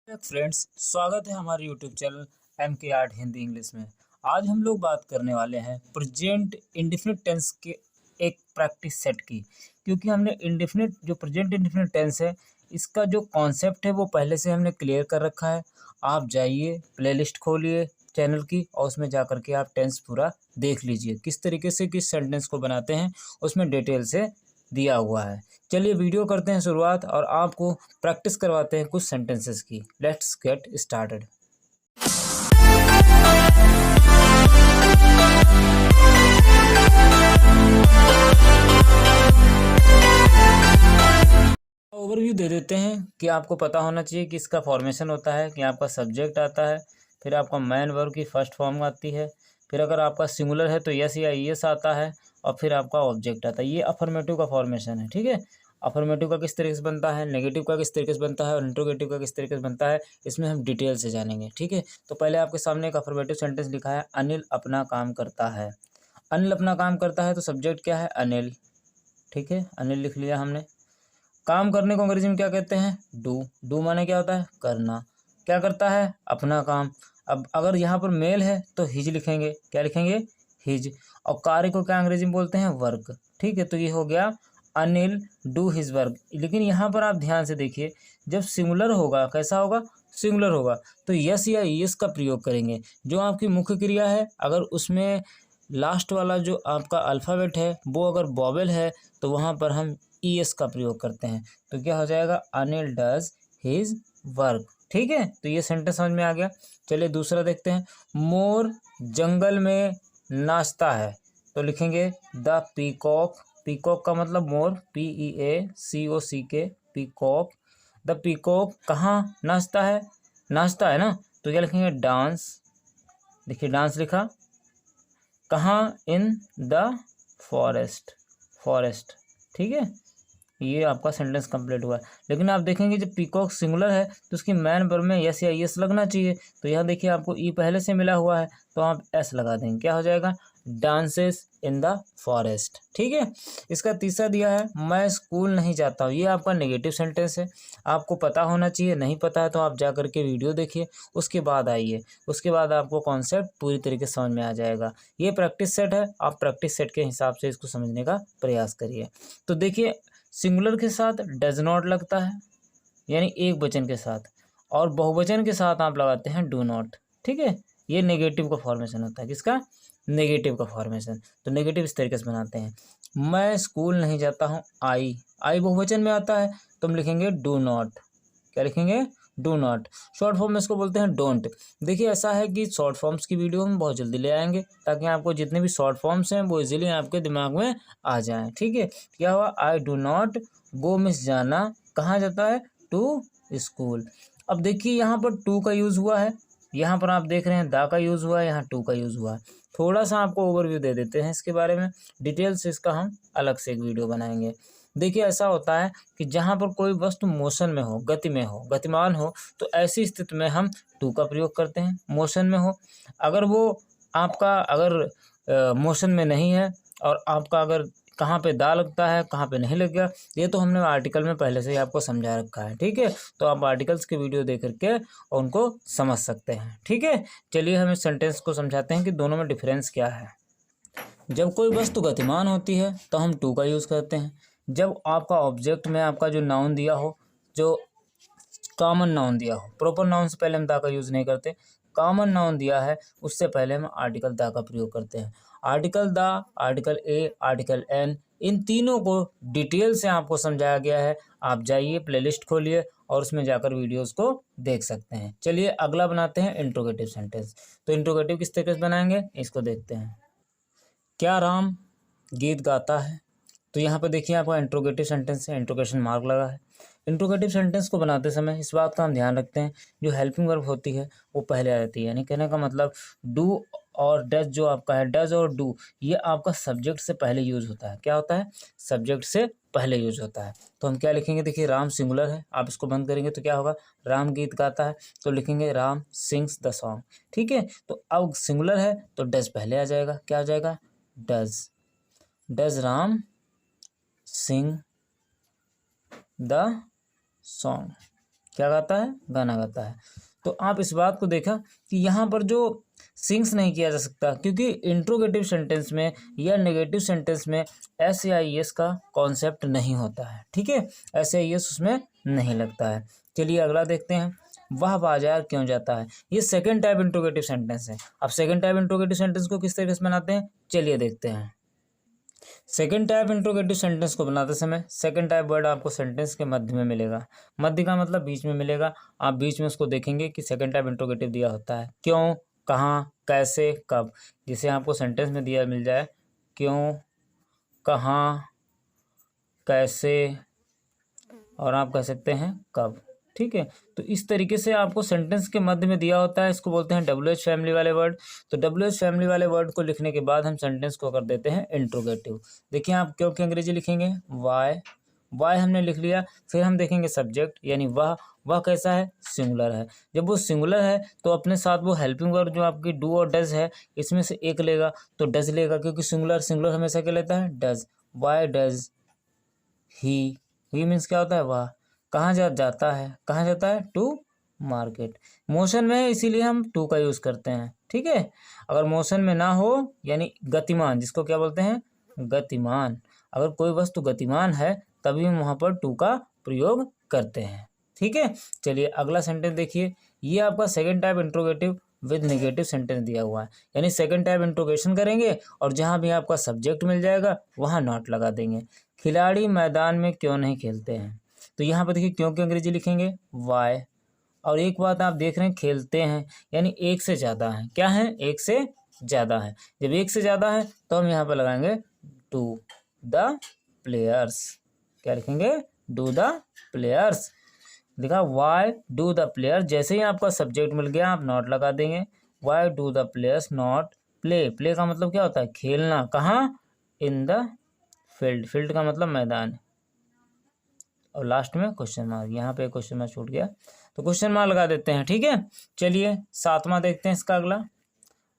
Friends, स्वागत है हमारे YouTube channel MK art Hindi English में। आज हम लोग बात करने वाले हैं प्रेजेंट इंडेफिनिट टेंस के एक प्रैक्टिस सेट की। क्योंकि हमने जो प्रेजेंट इंडेफिनिट टेंस है, इसका जो कॉन्सेप्ट है वो पहले से हमने क्लियर कर रखा है। आप जाइए, प्लेलिस्ट खोलिए चैनल की और उसमें जा कर के आप टेंस पूरा देख लीजिए, किस तरीके से किस सेंटेंस को बनाते हैं उसमें डिटेल से दिया हुआ है। चलिए वीडियो करते हैं शुरुआत और आपको प्रैक्टिस करवाते हैं कुछ सेंटेंसेस की। Let's get started. ओवरव्यू दे देते हैं कि आपको पता होना चाहिए कि इसका फॉर्मेशन होता है कि आपका सब्जेक्ट आता है, फिर आपका मैन वर्ब की फर्स्ट फॉर्म आती है, फिर अगर आपका सिंगुलर है तो यस या ईएस आता है, और फिर आपका ऑब्जेक्ट आता है। ये अफर्मेटिव का फॉर्मेशन है, ठीक है। अफर्मेटिव का किस तरीके से बनता है, नेगेटिव का किस तरीके से बनता है और इंट्रोगेटिव का किस तरीके से बनता है, इसमें हम डिटेल से जानेंगे, ठीक है। तो पहले आपके सामने एक अफर्मेटिव सेंटेंस लिखा है, अनिल अपना काम करता है। अनिल अपना काम करता है तो सब्जेक्ट क्या है, अनिल, ठीक है। अनिल लिख लिया हमने। काम करने को अंग्रेजी में क्या कहते हैं, डू। डू माने क्या होता है, करना। क्या करता है, अपना काम। अब अगर यहाँ पर मेल है तो हिज लिखेंगे, क्या लिखेंगे, हिज। और कार्य को क्या अंग्रेजी में बोलते हैं, वर्क, ठीक है। तो ये हो गया अनिल डू हिज वर्क। लेकिन यहाँ पर आप ध्यान से देखिए, जब सिंगुलर होगा कैसा होगा, सिंगुलर होगा तो यस या यस का प्रयोग करेंगे। जो आपकी मुख्य क्रिया है, अगर उसमें लास्ट वाला जो आपका अल्फ़ाबेट है वो अगर वॉवेल है तो वहाँ पर हम ईएस का प्रयोग करते हैं। तो क्या हो जाएगा, अनिल डज हिज वर्क, ठीक है। तो ये सेंटेंस समझ में आ गया। चलिए दूसरा देखते हैं, मोर जंगल में नाचता है तो लिखेंगे द पीकॉक। पीकॉक का मतलब मोर, PEACOCK, पीकॉक। द पीकॉक कहाँ नाचता है, नाचता है ना, तो क्या लिखेंगे, डांस। देखिए डांस लिखा, कहाँ, इन द फॉरेस्ट, फॉरेस्ट, ठीक है। ये आपका सेंटेंस कंप्लीट हुआ है। लेकिन आप देखेंगे जब पीकॉक सिंगुलर है तो उसकी मैन वर्ब में यस या यस लगना चाहिए। तो यहाँ देखिए आपको ई पहले से मिला हुआ है तो आप एस लगा देंगे, क्या हो जाएगा, डांसेस इन द फॉरेस्ट, ठीक है। इसका तीसरा दिया है, मैं स्कूल नहीं जाता हूँ। ये आपका नेगेटिव सेंटेंस है, आपको पता होना चाहिए। नहीं पता है तो आप जा करके वीडियो देखिए, उसके बाद आइए, उसके बाद आपको कॉन्सेप्ट पूरी तरीके से समझ में आ जाएगा। ये प्रैक्टिस सेट है, आप प्रैक्टिस सेट के हिसाब से इसको समझने का प्रयास करिए। तो देखिए सिंगुलर के साथ डज नॉट लगता है, यानी एक वचन के साथ, और बहुवचन के साथ आप लगाते हैं डू नॉट, ठीक है। ये नेगेटिव का फॉर्मेशन होता है, किसका, नेगेटिव का फॉर्मेशन। तो नेगेटिव इस तरीके से बनाते हैं, मैं स्कूल नहीं जाता हूँ, आई बहुवचन में आता है तो हम लिखेंगे डू नॉट, क्या लिखेंगे, डू नॉट। शॉर्ट फॉर्म में इसको बोलते हैं डोंट। देखिए ऐसा है कि शॉर्ट फॉर्म्स की वीडियो हम बहुत जल्दी ले आएंगे ताकि आपको जितने भी शॉर्ट फॉर्म्स हैं वो इजीली आपके दिमाग में आ जाएं, ठीक है। क्या हुआ, I do not go, miss जाना कहाँ जाता है, टू स्कूल। अब देखिए यहाँ पर टू का यूज़ हुआ है, यहाँ पर आप देख रहे हैं दा का यूज़ हुआ है, यहाँ टू का यूज़ हुआ है। थोड़ा सा आपको ओवरव्यू दे देते हैं इसके बारे में, डिटेल से इसका हम अलग से एक वीडियो बनाएंगे। देखिए ऐसा होता है कि जहाँ पर कोई वस्तु मोशन में हो, गति में हो, गतिमान हो, तो ऐसी स्थिति में हम टू का प्रयोग करते हैं। मोशन में हो, अगर वो आपका अगर मोशन में नहीं है और आपका अगर कहाँ पे दा लगता है कहाँ पे नहीं लगेगा, ये तो हमने आर्टिकल में पहले से ही आपको समझा रखा है, ठीक है। तो आप आर्टिकल्स के वीडियो देख करके और उनको समझ सकते हैं, ठीक है। चलिए हम इस सेंटेंस को समझाते हैं कि दोनों में डिफरेंस क्या है। जब कोई वस्तु गतिमान होती है तो हम टू का यूज़ करते हैं। जब आपका ऑब्जेक्ट में आपका जो नाउन दिया हो, जो कॉमन नाउन दिया हो, प्रॉपर नाउन से पहले हम दा का यूज़ नहीं करते। कॉमन नाउन दिया है उससे पहले हम आर्टिकल दा का प्रयोग करते हैं। आर्टिकल दा, आर्टिकल ए, आर्टिकल एन, इन तीनों को डिटेल से आपको समझाया गया है। आप जाइए, प्लेलिस्ट खोलिए और उसमें जाकर वीडियोस को देख सकते हैं। चलिए अगला बनाते हैं इंट्रोगेटिव सेंटेंस। तो इंट्रोगेटिव किस तरीके से बनाएंगे इसको देखते हैं। क्या राम गीत गाता है, तो यहाँ पर देखिए आपका इंट्रोगेटिव सेंटेंस है, इंट्रोगेशन मार्क लगा है। इंट्रोगेटिव सेंटेंस को बनाते समय इस बात का हम ध्यान रखते हैं, जो हेल्पिंग वर्ब होती है वो पहले आ जाती है। यानी कहने का मतलब डू और डज, जो आपका है डज और डू, ये आपका सब्जेक्ट से पहले यूज होता है। क्या होता है, सब्जेक्ट से पहले यूज होता है। तो हम क्या लिखेंगे, देखिए राम सिंगुलर है, आप इसको बंद करेंगे तो क्या होगा, राम गीत गाता है, तो लिखेंगे राम सिंग्स द सॉन्ग, ठीक है। तो अब सिंगुलर है तो डज पहले आ जाएगा, क्या आ जाएगा, does. Does Ram sing the song, क्या गाता है, गाना गाता है। तो आप इस बात को देखा कि यहाँ पर जो सिंग्स नहीं किया जा सकता, क्योंकि इंट्रोगेटिव सेंटेंस में या नेगेटिव सेंटेंस में SAIS का कॉन्सेप्ट नहीं होता है, ठीक है, SAIS उसमें नहीं लगता है। चलिए अगला देखते हैं, वह बाजार क्यों जाता है। ये सेकंड टाइप इंट्रोगेटिव सेंटेंस है। अब सेकंड टाइप इंट्रोगेटिव सेंटेंस को किस तरीके से बनाते हैं, चलिए देखते हैं। सेकेंड टाइप इंट्रोगेटिव सेंटेंस को बनाते समय सेकेंड टाइप वर्ड आपको सेंटेंस के मध्य में मिलेगा। मध्य का मतलब बीच में मिलेगा। आप बीच में उसको देखेंगे कि सेकेंड टाइप इंट्रोगेटिव दिया होता है, क्यों, कहाँ, कैसे, कब। जिसे आपको सेंटेंस में दिया मिल जाए क्यों, कहाँ, कैसे और आप कह सकते हैं कब, ठीक है। तो इस तरीके से आपको सेंटेंस के मध्य में दिया होता है, इसको बोलते हैं WH फैमिली वाले वर्ड। तो WH फैमिली वाले वर्ड को लिखने के बाद हम सेंटेंस को कर देते हैं इंट्रोगेटिव। देखिए आप क्यों की अंग्रेजी लिखेंगे, वाई हमने लिख लिया। फिर हम देखेंगे सब्जेक्ट यानी वह कैसा है, सिंगुलर है। जब वो सिंगुलर है तो अपने साथ वो हेल्पिंग वर्ड जो आपकी डू और डज है इसमें से एक लेगा, तो डज लेगा, क्योंकि सिंगुलर हमेशा क्या लेता है, does. Why does he means क्या होता है, वह। कहाँ जाता है, कहाँ जाता है, टू मार्केट। मोशन में है इसीलिए हम टू का यूज़ करते हैं, ठीक है। अगर मोशन में ना हो यानी गतिमान, जिसको क्या बोलते हैं, गतिमान। अगर कोई वस्तु गतिमान है तभी हम वहाँ पर टू का प्रयोग करते हैं, ठीक है। चलिए अगला सेंटेंस देखिए, ये आपका second type interrogative with negative sentence दिया हुआ है। यानी सेकेंड टाइप इंट्रोगेशन करेंगे और जहाँ भी आपका सब्जेक्ट मिल जाएगा वहाँ नॉट लगा देंगे। खिलाड़ी मैदान में क्यों नहीं खेलते हैं, तो यहाँ पर देखिए क्यों की अंग्रेजी लिखेंगे वाई। और एक बात आप देख रहे हैं, खेलते हैं यानी एक से ज़्यादा है, क्या है, एक से ज़्यादा है। जब एक से ज़्यादा है तो हम यहाँ पर लगाएंगे टू द प्लेयर्स। क्या लिखेंगे, डू द प्लेयर्स। देखा वाई डू द प्लेयर, जैसे ही आपका सब्जेक्ट मिल गया आप नॉट लगा देंगे। Why do the players not play. Play का मतलब क्या होता है, खेलना। कहाँ, इन द फील्ड का मतलब मैदान। और लास्ट में क्वेश्चन मार्क, यहाँ पे क्वेश्चन मार्क छूट गया तो क्वेश्चन मार्क लगा देते हैं, ठीक है। चलिए सातवां देखते हैं इसका अगला।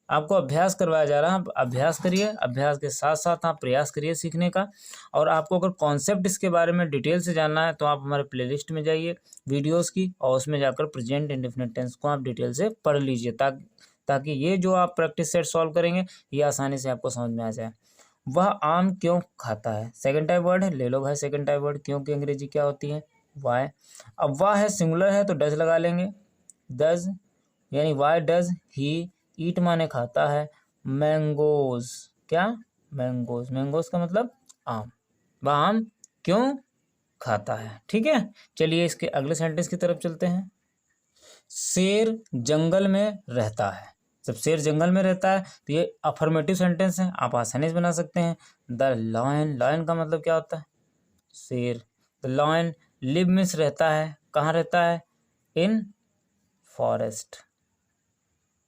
आपको अभ्यास करवाया जा रहा है, आप अभ्यास करिए, अभ्यास के साथ साथ आप प्रयास करिए सीखने का। और आपको अगर कॉन्सेप्ट इसके बारे में डिटेल से जानना है तो आप हमारे प्लेलिस्ट में जाइए वीडियोस की, और उसमें जाकर प्रेजेंट इंडेफिनिट टेंस को आप डिटेल से पढ़ लीजिए, ताकि ये जो आप प्रैक्टिस सेट सॉल्व करेंगे ये आसानी से आपको समझ में आ जाए। वह आम क्यों खाता है, सेकंड टाइप वर्ड है, ले लो भाई सेकंड टाइप वर्ड। क्यों की अंग्रेजी क्या होती है, वाई। अब वाह है, सिंगुलर है तो डज लगा लेंगे, डज यानी वाई डज ही ईट माने खाता है, मैंगोज, क्या, मैंगोज। मैंगोज का मतलब आम। वह आम क्यों खाता है, ठीक है। चलिए इसके अगले सेंटेंस की तरफ चलते हैं। शेर जंगल में रहता है। जब शेर जंगल में रहता है तो ये अफर्मेटिव सेंटेंस है, आप आसानी से बना सकते हैं। द लॉयन, लॉयन का मतलब क्या होता है, शेर। द लॉयन लिव मीन्स रहता है, कहाँ रहता है, इन फॉरेस्ट,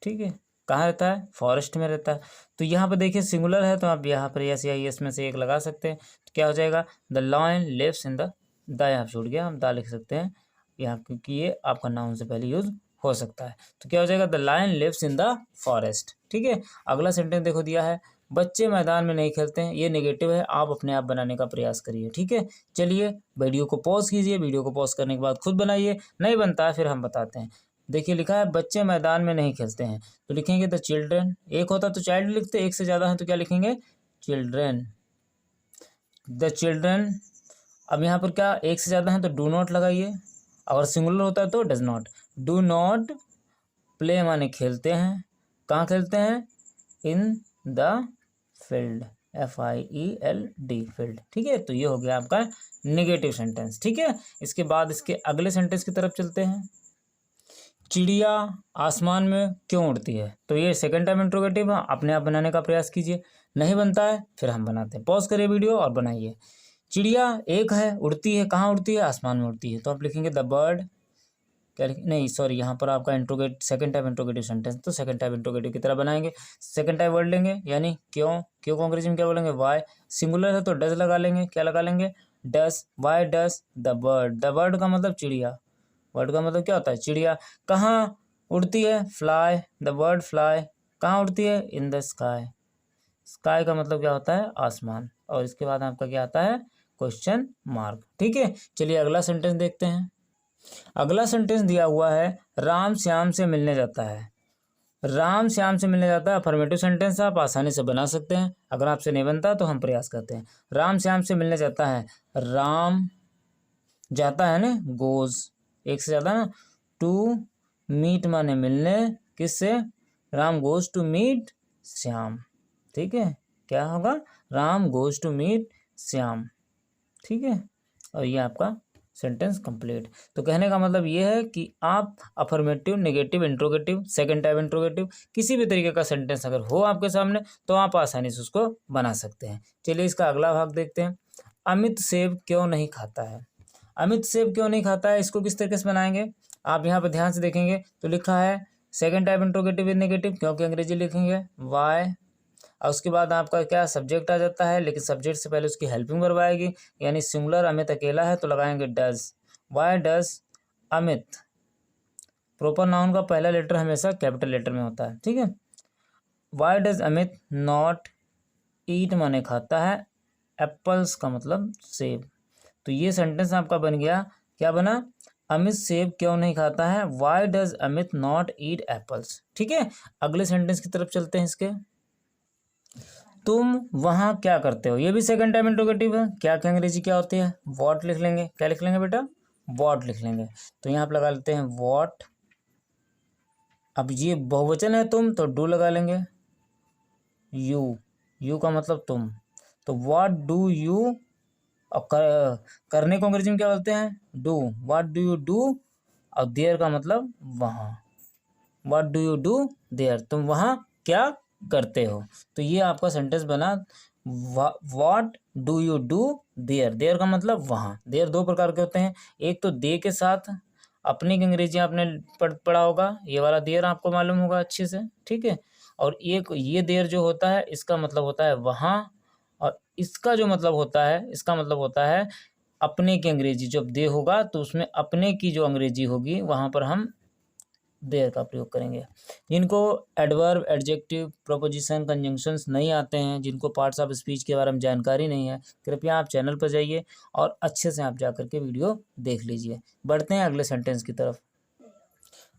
ठीक है। कहाँ रहता है, फॉरेस्ट में रहता है। तो यहाँ पर देखिए सिंगुलर है तो आप यहाँ पर यस या यस में से एक लगा सकते हैं। तो क्या हो जाएगा, the lion lives in the यहाँ छूट गया, हम द लिख सकते हैं यहाँ, क्योंकि ये आपका नाउन से पहले यूज हो सकता है। तो क्या हो जाएगा, the lion lives in the forest, ठीक है। अगला सेंटेंस देखो दिया है, बच्चे मैदान में नहीं खेलते हैं। ये नेगेटिव है, आप अपने आप बनाने का प्रयास करिए, ठीक है। चलिए वीडियो को पॉज कीजिए, वीडियो को पॉज करने के बाद खुद बनाइए, नहीं बनता है फिर हम बताते हैं। देखिए लिखा है बच्चे मैदान में नहीं खेलते हैं, तो लिखेंगे द चिल्ड्रेन। एक होता तो चाइल्ड लिखते, एक से ज़्यादा है तो क्या लिखेंगे, चिल्ड्रेन, द चिल्ड्रेन। अब यहाँ पर क्या एक से ज़्यादा है तो डू नॉट लगाइए, अगर सिंगुलर होता है तो does not. Do not play माने खेलते हैं, कहाँ खेलते हैं, in the field, FIELD field, ठीक है। तो ये हो गया आपका नेगेटिव सेंटेंस, ठीक है। इसके बाद इसके अगले सेंटेंस की तरफ चलते हैं। चिड़िया आसमान में क्यों उड़ती है, तो ये सेकंड टाइम इंट्रोगेटिव है, अपने आप बनाने का प्रयास कीजिए, नहीं बनता है फिर हम बनाते हैं। पॉज करिए वीडियो और बनाइए। चिड़िया एक है, उड़ती है, कहाँ उड़ती है, आसमान में उड़ती है, तो आप लिखेंगे द बर्ड। क्या नहीं सॉरी, यहाँ पर आपका interrogate second type interrogative sentence, तो सेकंड टाइप इंट्रोगेटिव की तरह बनाएंगे। सेकंड टाइप वर्ड लेंगे यानी क्यों को अंग्रेजी में क्या बोलेंगे, वाई। सिंगुलर है तो डज लगा लेंगे, क्या लगा लेंगे, does. Why does the bird, the bird का मतलब चिड़िया, बर्ड का मतलब क्या होता है, चिड़िया। कहाँ उड़ती है, फ्लाई, द बर्ड फ्लाई। कहाँ उड़ती है, इन द स्काई। स्काई का मतलब क्या होता है, आसमान। और इसके बाद आपका क्या आता है, क्वेश्चन मार्क, ठीक है। चलिए अगला सेंटेंस देखते हैं। अगला सेंटेंस दिया हुआ है, राम श्याम से मिलने जाता है। राम श्याम से मिलने जाता है अफर्मेटिव सेंटेंस आप आसानी से बना सकते हैं। अगर आपसे नहीं बनता तो हम प्रयास करते हैं। राम श्याम से मिलने जाता है, राम जाता है ना, गोज एक से ज़्यादा ना, टू मीट माने मिलने, किससे, Ram goes to meet Shyam. ठीक है, क्या होगा, Ram goes to meet Shyam. ठीक है, और ये आपका सेंटेंस कंप्लीट। तो कहने का मतलब ये है कि आप affirmative, negative, interrogative, second type interrogative, किसी भी तरीके का सेंटेंस अगर हो आपके सामने तो आप आसानी से उसको बना सकते हैं। चलिए इसका अगला भाग देखते हैं। अमित सेब क्यों नहीं खाता है। अमित सेब क्यों नहीं खाता है, इसको किस तरीके से बनाएंगे, आप यहाँ पर ध्यान से देखेंगे तो लिखा है second type interrogative with negative, क्योंकि अंग्रेजी लिखेंगे वाई, और उसके बाद आपका क्या सब्जेक्ट आ जाता है, लेकिन सब्जेक्ट से पहले उसकी हेल्पिंग वर्ब आएगी, यानी सिंगुलर अमित अकेला है तो लगाएंगे does. Why does Amit, proper noun का पहला लेटर हमेशा कैपिटल लेटर में होता है। ठीक है, why does Amit not eat माने खाता है, एप्पल्स का मतलब सेब। तो ये सेंटेंस आपका बन गया, क्या बना, अमित सेब क्यों नहीं खाता है, why does Amit not eat apples. ठीक है, अगले सेंटेंस की तरफ चलते हैं। इसके, तुम वहाँ क्या करते हो, ये भी सेकंड टाइम इंट्रोगेटिव है। क्या क्या अंग्रेजी क्या होती है, वॉट लिख लेंगे, क्या लिख लेंगे बेटा, वॉट लिख लेंगे। तो यहाँ पे लगा लेते हैं वॉट। अब ये बहुवचन है तुम, तो डू लगा लेंगे। यू, यू का मतलब तुम, तो व्हाट डू यू, और करने को अंग्रेजी में क्या बोलते हैं, do. What do you do, और देयर का मतलब वहाँ, what do you do there, तुम वहाँ क्या करते हो। तो ये आपका सेंटेंस बना, what do you do there. There का मतलब वहाँ। देयर दो प्रकार के होते हैं, एक तो दे के साथ अपनी की अंग्रेजी आपने पढ़ा होगा, ये वाला देयर आपको मालूम होगा अच्छे से। ठीक है, और एक ये देयर जो होता है इसका मतलब होता है वहाँ, और इसका जो मतलब होता है, इसका मतलब होता है अपने की अंग्रेजी। जब दे होगा तो उसमें अपने की जो अंग्रेजी होगी वहाँ पर हम देयर का प्रयोग करेंगे। जिनको एडवर्ब, एडजेक्टिव, प्रोपोजिशन, कंजंक्शंस नहीं आते हैं, जिनको पार्ट्स ऑफ स्पीच के बारे में जानकारी नहीं है, कृपया आप चैनल पर जाइए और अच्छे से आप जाकर के वीडियो देख लीजिए। बढ़ते हैं अगले सेंटेंस की तरफ।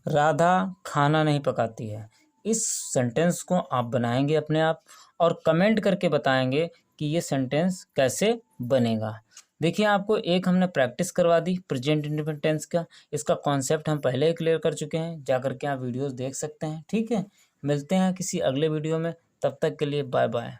राधा खाना नहीं पकाती है। इस सेंटेंस को आप बनाएंगे अपने आप और कमेंट करके बताएंगे कि ये सेंटेंस कैसे बनेगा। देखिए, आपको एक हमने प्रैक्टिस करवा दी प्रेजेंट इंडेफिनिट टेंस का, इसका कॉन्सेप्ट हम पहले ही क्लियर कर चुके हैं, जाकर के आप वीडियोस देख सकते हैं। ठीक है, मिलते हैं किसी अगले वीडियो में, तब तक के लिए बाय बाय।